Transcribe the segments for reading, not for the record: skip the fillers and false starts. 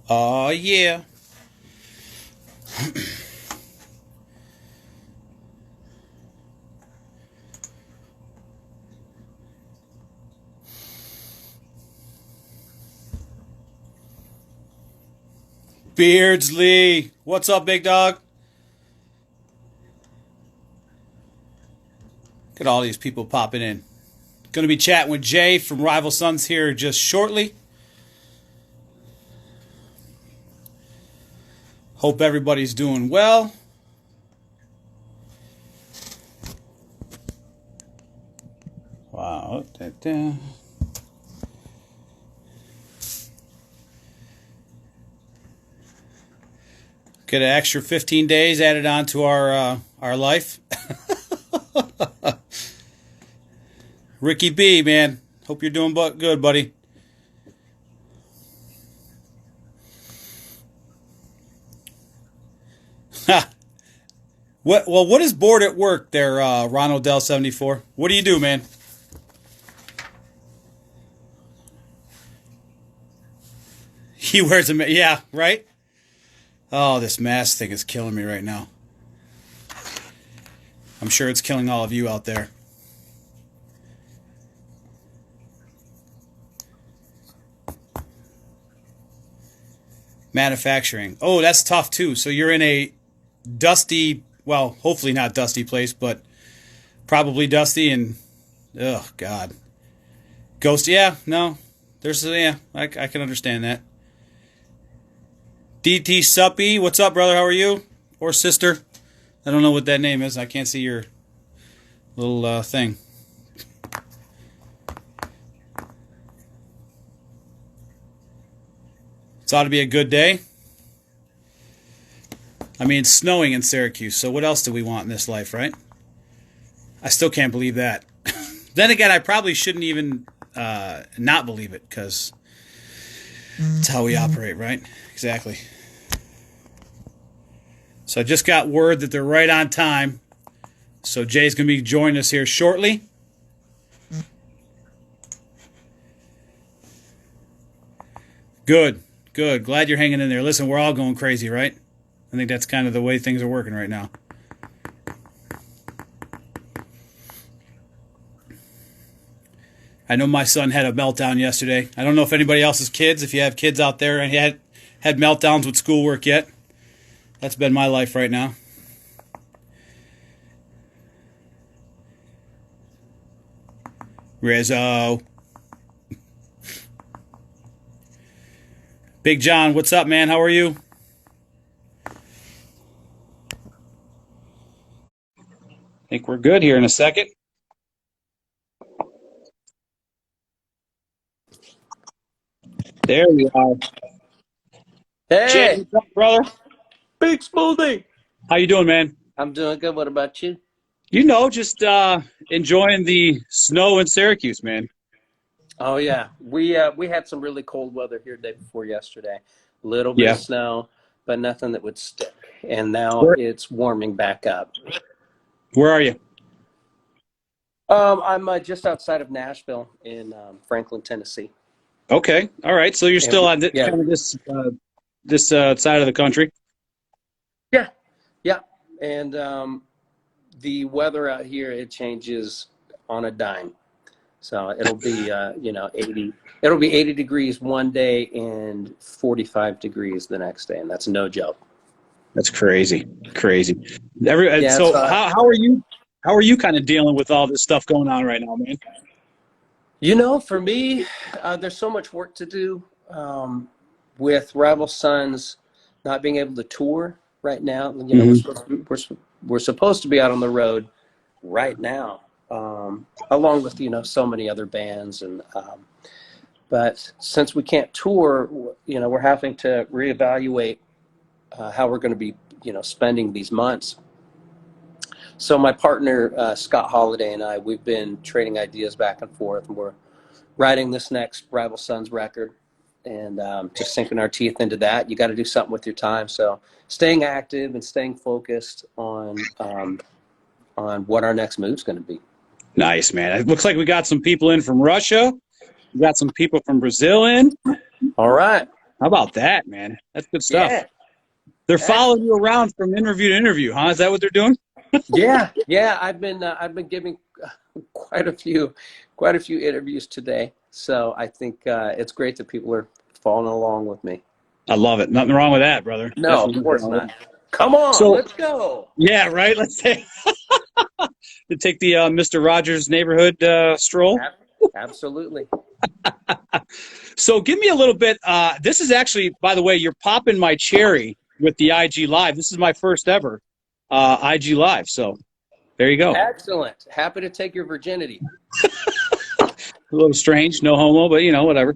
Oh, yeah. Beardsley. What's up, big dog? Look at all these people popping in. Going to be chatting with Jay from Rival Sons here just shortly. Hope everybody's doing well. Wow. Get an extra 15 days added on to our life. Ricky B, man. Hope you're doing good, buddy. What is bored at work there, Ron Odell 74? What do you do, man? He wears a yeah, right? Oh, this mask thing is killing me right now. I'm sure it's killing all of you out there. Manufacturing. Oh, that's tough too. So you're in a dusty, well, hopefully not dusty place, but probably dusty and, oh, God. Ghost, yeah, no. Yeah, I can understand that. DT Suppy, what's up, brother? How are you? Or sister? I don't know what that name is. I can't see your little thing. It's ought to be a good day. I mean, it's snowing in Syracuse, so what else do we want in this life, right? I still can't believe that. Then again, I probably shouldn't even not believe it, because it's how we operate, right? Exactly. So I just got word that they're right on time. So Jay's going to be joining us here shortly. Good. Good. Glad you're hanging in there. Listen, we're all going crazy, right? I think that's kind of the way things are working right now. I know my son had a meltdown yesterday. I don't know if anybody else's kids, if you have kids out there and had meltdowns with schoolwork yet. That's been my life right now. Rizzo. Big John, what's up, man? How are you? I think we're good here in a second. There we are. Hey, what's up, brother? big smoothie. How you doing, man? I'm doing good. What about you? You know, just enjoying the snow in Syracuse, man. Oh yeah, we had some really cold weather here day before yesterday. A little bit of Yeah. snow, but nothing that would stick. And now Where it's warming back up. where are you? I'm just outside of Nashville in Franklin, Tennessee. Okay. All right. So you're And still on yeah, kind of this side of the country. yeah, yeah. And the weather out here, it changes on a dime. So it'll be 80. It'll be 80 degrees one day and 45 degrees the next day, and that's no joke. That's crazy. Crazy. Yeah, So so how are you kind of dealing with all this stuff going on right now, man? for me, there's so much work to do with Rival Sons not being able to tour right now. Hmm. We're supposed to be out on the road right now, along with so many other bands, and but since we can't tour, we're having to reevaluate how we're going to be spending these months. So my partner Scott Holiday and I, we've been trading ideas back and forth, and we're writing this next Rival Sons record, and just sinking our teeth into that. You got to do something with your time, so staying active and staying focused on what our next move's going to be. Nice, man. It looks like we got some people in from Russia. We got some people from Brazil in. All right. How about that, man? That's good stuff. Yeah. They're Heck, following you around from interview to interview, huh? Is that what they're doing? yeah, yeah. I've been giving quite a few quite a few interviews today. So I think it's great that people are following along with me. I love it. Nothing wrong with that, brother. No, of Definitely nothing course wrong with not. that. Come on, So, let's go. yeah, right. Let's say to take the Mr. Rogers neighborhood stroll. Ab- Absolutely. So, give me a little bit. This is actually, by the way, you're popping my cherry with the IG Live. This is my first ever IG Live. So, there you go. Excellent. Happy to take your virginity. A little strange, no homo, but whatever.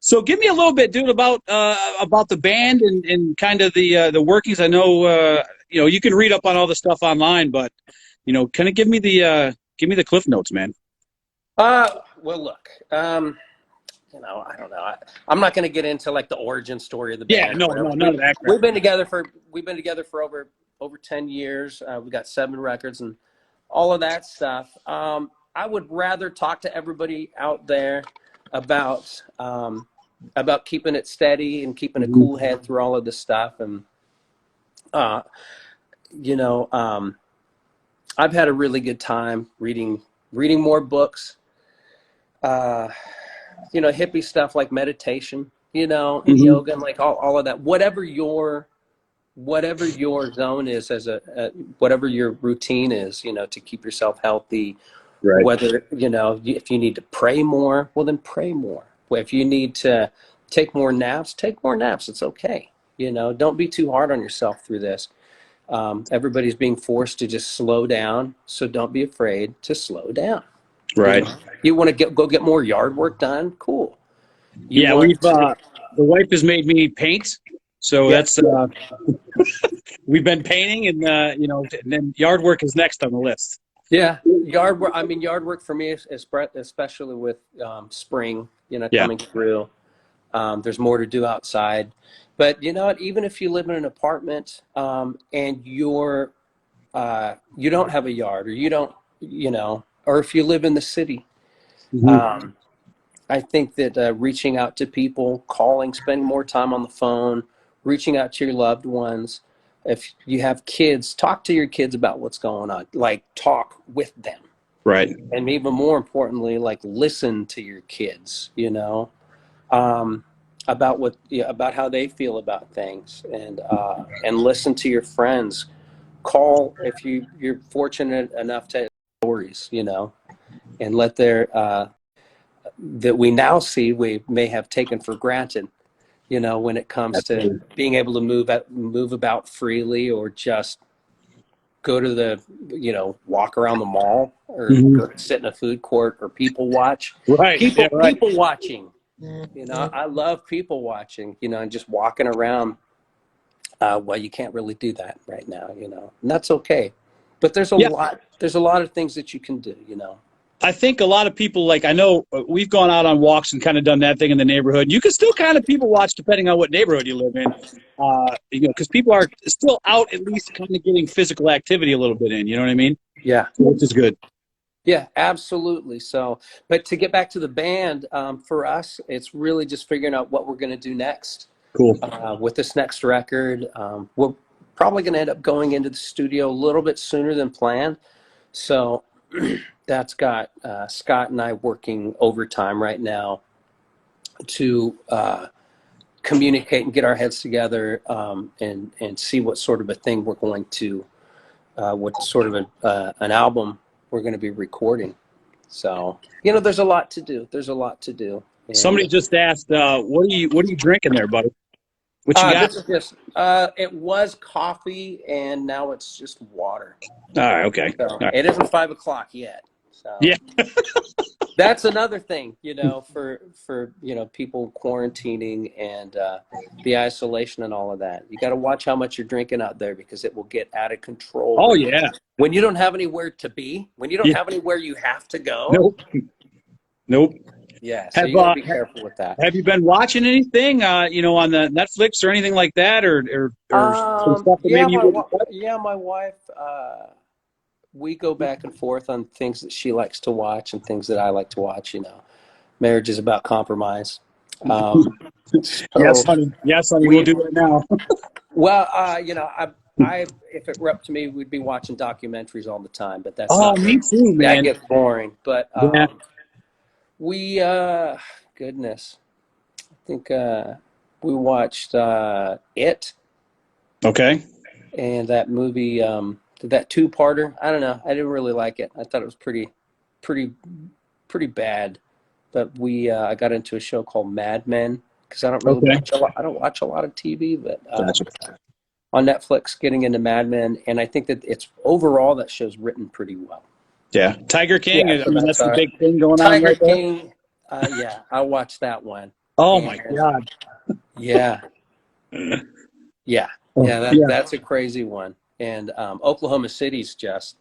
So give me a little bit, dude, about the band and kind of the workings. I know you can read up on all the stuff online, but kind of give me the cliff notes, man. Well, look, I don't know. I'm not going to get into like the origin story of the Yeah, band or no, whatever. no, none of that crap. We've been together for over 10 years. We've got 7 records and all of that stuff. I would rather talk to everybody out there about keeping it steady and keeping a Mhm. cool head through all of this stuff. And uh, you know, I've had a really good time reading more books. Uh, hippie stuff like meditation, and Mhm. yoga and like all of that. Whatever your zone is whatever your routine is, to keep yourself healthy. Right. Whether, if you need to pray more, well then pray more. If you need to take more naps, take more naps. It's okay. Don't be too hard on yourself through this. Everybody's being forced to just slow down, so don't be afraid to slow down. You Right. know, you want to go get more yard work done? Cool. You Yeah, want to, the wife has made me paint, so yeah, that's we've been painting, and and then yard work is next on the list. yeah, yard work. I mean, yard work for me is especially with spring, Yeah. coming through. There's more to do outside, but you know what? Even if you live in an apartment and you don't have a yard, or you don't, or if you live in the city, Hmm. um, I think that reaching out to people, calling, spending more time on the phone, reaching out to your loved ones. If you have kids, talk to your kids about what's going on. Like, talk with them. Right. And even more importantly, like, listen to your kids, um, about how they feel about things, and listen to your friends. Call if you're fortunate enough to stories, and let their that we now see we may have taken for granted, when it comes to Absolutely. being able to move about freely, or just go to walk around the mall, or Hmm. go sit in a food court, or people watch. Right. Yeah. Right. People watching. I love people watching, and just walking around. Well, you can't really do that right now, and that's okay. But Yeah. there's a lot of things that you can do. I think a lot of people, like, I know we've gone out on walks and kind of done that thing in the neighborhood. You can still kind of people watch depending on what neighborhood you live in, because people are still out, at least kind of getting physical activity a little bit in. You know what I mean? Yeah. Which is good. Yeah, absolutely. So, but to get back to the band, for us, it's really just figuring out what we're going to do next Cool. with this next record. We're probably going to end up going into the studio a little bit sooner than planned. So that's got Scott and I working overtime right now to communicate and get our heads together, and see what sort of a thing we're going to, what sort of an album we're going to be recording. So, there's a lot to do. There's a lot to do. And Somebody just asked, what are you drinking there, buddy? What you got? this is just, it was coffee, and now it's just water. All right. Okay. All So right. it isn't 5 o'clock yet. So Yeah. that's another thing, for people quarantining, and the isolation and all of that. You got to watch how much you're drinking out there, because it will get out of control Oh yeah. when you don't have anywhere to be, when you don't Yeah. have anywhere you have to go. Nope. Nope. Yeah, so Have you got to be careful with that. Have you been watching anything, on the Netflix or anything like that, or some stuff that Yeah, maybe you wouldn't touch? my wife. We go back and forth on things that she likes to watch and things that I like to watch. Marriage is about compromise. Yes, So honey. Yes, honey. We'll we, do it now. well, I, if it were up to me, we'd be watching documentaries all the time, but that's Oh, not me really, too, that man. gets boring. But Yeah. we, goodness, I think we watched It Okay. and that movie, that two-parter. I don't know. I didn't really like it. I thought it was pretty, pretty bad. But I got into a show called Mad Men because I don't really Okay. watch a lot. I don't watch a lot of TV, but Gotcha. on Netflix, getting into Mad Men, and I think that it's overall that show's written pretty well. Yeah. Tiger King. Yeah, I so mean, that's that's the big thing going on Tiger right there. King. Yeah, I watched that one, Oh my and God. yeah, yeah, Oh, yeah. yeah. That's a crazy one. And Oklahoma City's just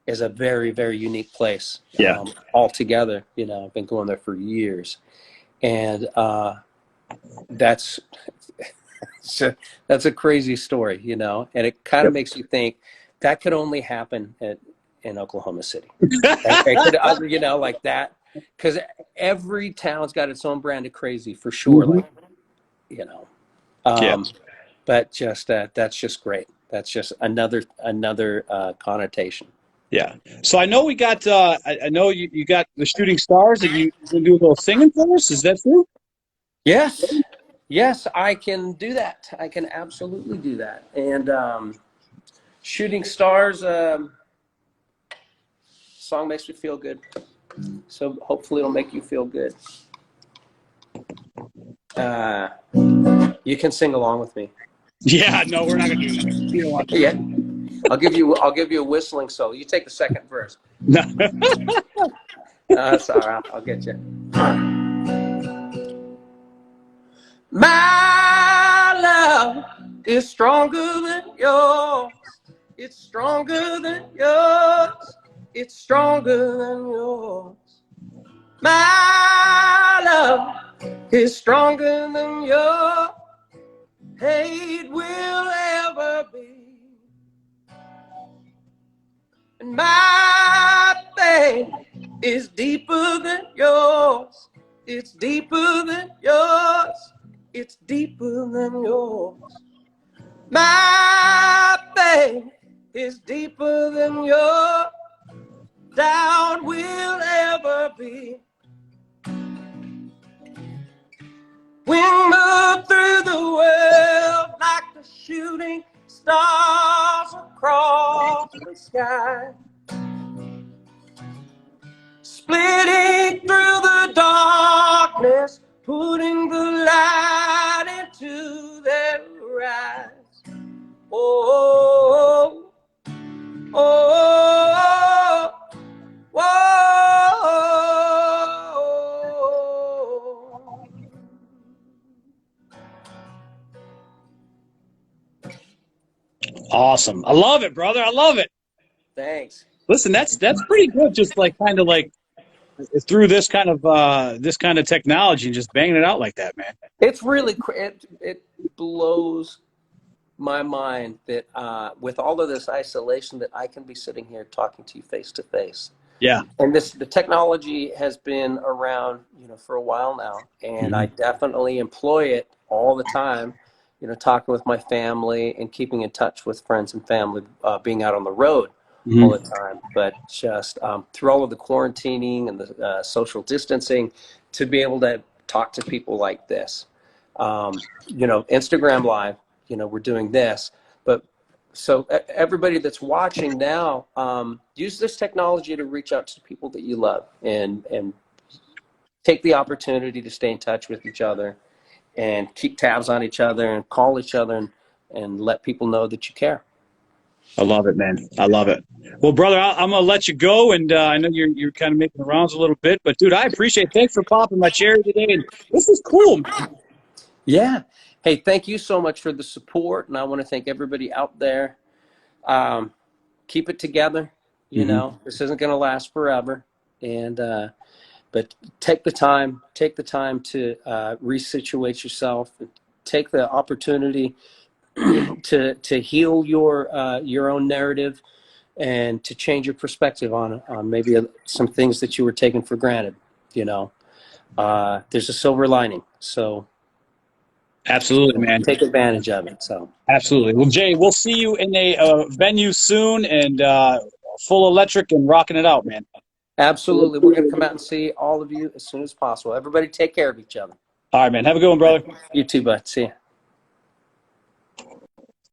is a very, very unique place Yeah. altogether. I've been going there for years, and that's so that's a crazy story, and it kind of Yep. makes you think that could only happen in Oklahoma City. It could, like that, because every town's got its own brand of crazy for sure. Mhm. Like, you know, Yeah. um, but just that's just great. That's just another connotation. Yeah. So I know we got. I know you got the Shooting Stars, and you can do a little singing for us. Is that true? Yes, yes, I can do that. I can absolutely do that. And Shooting Stars song makes me feel good. So hopefully it'll make you feel good. Uh, you can sing along with me. Yeah. No, we're not gonna do that. We don't want Yeah, I'll give you a whistling solo. You take the second verse. that. That's all right. I'll get you. My love is stronger than yours. It's stronger than yours. It's stronger than yours. My love is stronger than your hate will ever be. And my faith is deeper than yours. It's deeper than yours. It's deeper than yours. My faith is deeper than your doubt will ever be. We move through the world like the shooting stars across the sky, splitting through the darkness, putting the light into their eyes. Oh, oh, oh, oh. Awesome. I love it, brother. I love it. Thanks. Listen, that's pretty good. Just like kind of like through this kind of technology and just banging it out like that, man. It's really it blows my mind that with all of this isolation that I can be sitting here talking to you face to face. Yeah. And the technology has been around, for a while now, and I definitely employ it all the time, talking with my family and keeping in touch with friends and family, being out on the road all the time. But just through all of the quarantining and the social distancing, to be able to talk to people like this, Instagram Live, we're doing this, but so everybody that's watching now, use this technology to reach out to people that you love, and take the opportunity to stay in touch with each other and keep tabs on each other and call each other, and let people know that you care. I love it, man. I love it. Well, brother, I'm gonna let you go, and I know you're kind of making the rounds a little bit, but dude, I appreciate it. Thanks for popping my cherry today, and this is cool, man. Yeah. Hey, thank you so much for the support, and I want to thank everybody out there. Keep it together. This isn't going to last forever, and but take the time to resituate yourself, take the opportunity to heal your own narrative, and to change your perspective on maybe some things that you were taking for granted. There's a silver lining. So Absolutely, man. Take advantage of it. So Absolutely. Well, Jay, we'll see you in a venue soon and full electric and rocking it out, man. absolutely, we're going to come out and see all of you as soon as possible. Everybody take care of each other. All right, man. Have a good one, brother. You too, bud. See ya.